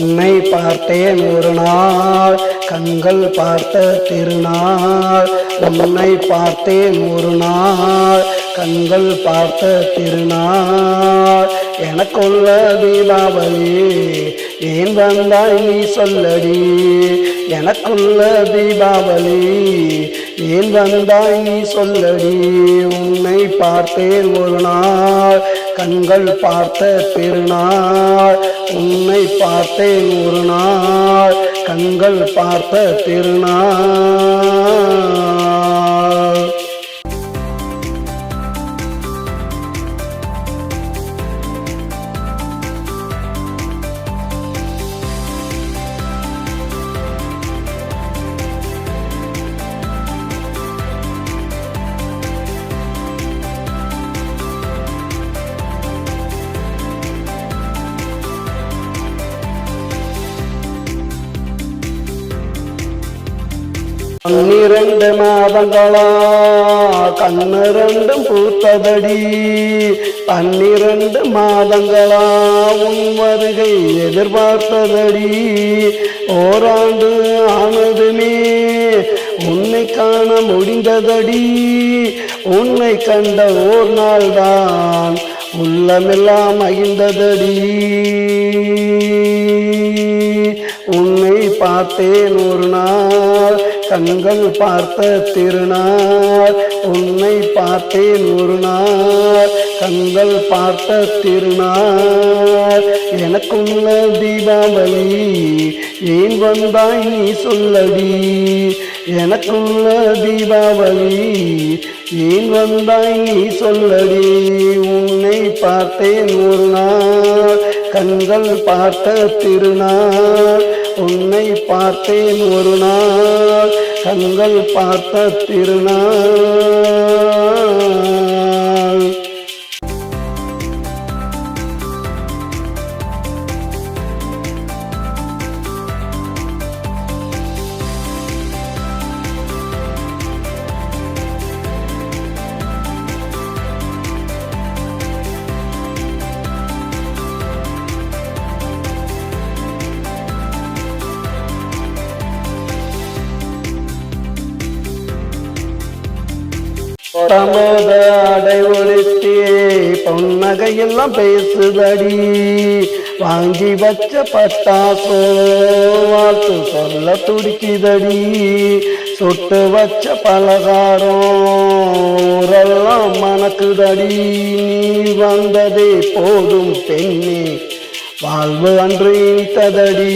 உன்னை பார்த்தேன் ஒரு நாள் கண்கள் பார்த்த திருநாள். உன்னை பார்த்தேன் ஒரு நாள் கண்கள் பார்த்த திருநாள். எனக்குள்ள தீபாவளி ஏன் வந்தாய் நீ சொல்லடி. எனக்குள்ள தீபாவளி ஏன் வந்தாய் நீ சொல்லடி. உன்னை பார்த்தேன் ஒரு நாள் கண்கள் பார்த்த திருநாள். உன்னை பார்த்தேன் ஒரு நாள் கண்கள் பார்த்த திருநாள். பன்னிரண்டு மாதங்களா கண்ணு ரெண்டும் பூத்ததடி. 12 மாதங்களா உன் வருகை எதிர்பார்த்ததடி. ஓராண்டு ஆனதுமே உன்னை காண முடிந்ததடி. உன்னை கண்ட ஓர் நாள் தான் உள்ளமெல்லாம் மகிழ்ந்ததடி. உன்னை பார்த்தேன் ஒரு நாள் கண்கள் பார்த்த திருநாள். உன்னை பார்த்தேன் ஒரு நாள் கண்கள் பார்த்த திருநாள். எனக்குள்ள தீபாவளி ஏன் வந்தாய் நீ சொல்லடி. எனக்குள்ள தீபாவளி ஏன் வந்தாய் நீ சொல்லடி. உன்னை பார்த்தேன் ஒரு நாள் கண்கள் பார்த்த திருநாள். உன்னை பார்த்தேன் ஒரு நாள் கண்கள் பார்த்த திருநாள். தமோத அடை ஒழித்தே பொன்னகையெல்லாம் பேசுதடி. வாங்கி வச்ச பட்டாசோ வாழ்த்து சொல்ல துடிக்குதடி. சுட்டு வச்ச பலகாரம் ஊரெல்லாம் மணக்குதடி. நீ வந்ததே போதும் பெண்ணே வாழ்வு அன்று இனித்ததடி.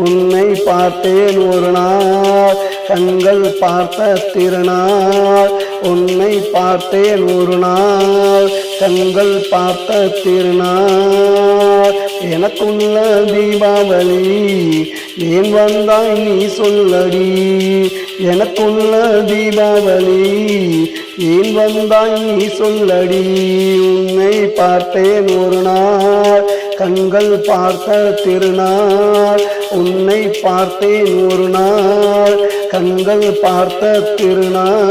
உன்னை பார்த்தேன் ஒரு நாள் கண்கள் பார்த்த திருநாள். உன்னை பார்த்தேன் ஒரு நாள் கண்கள் பார்த்த திருநாள். எனக்குள்ள தீபாவளி ஏன் வந்தாய் நீ சொல்லடி. எனக்குள்ள தீபாவளி ஏன் வந்தாய் நீ சொல்லடி. உன்னை பார்த்தேன் ஒரு நாள் கண்கள் பார்த்த திருநாள். உன்னை பார்த்தேன் ஒரு நாள் கண்கள் பார்த்த திருநாள்.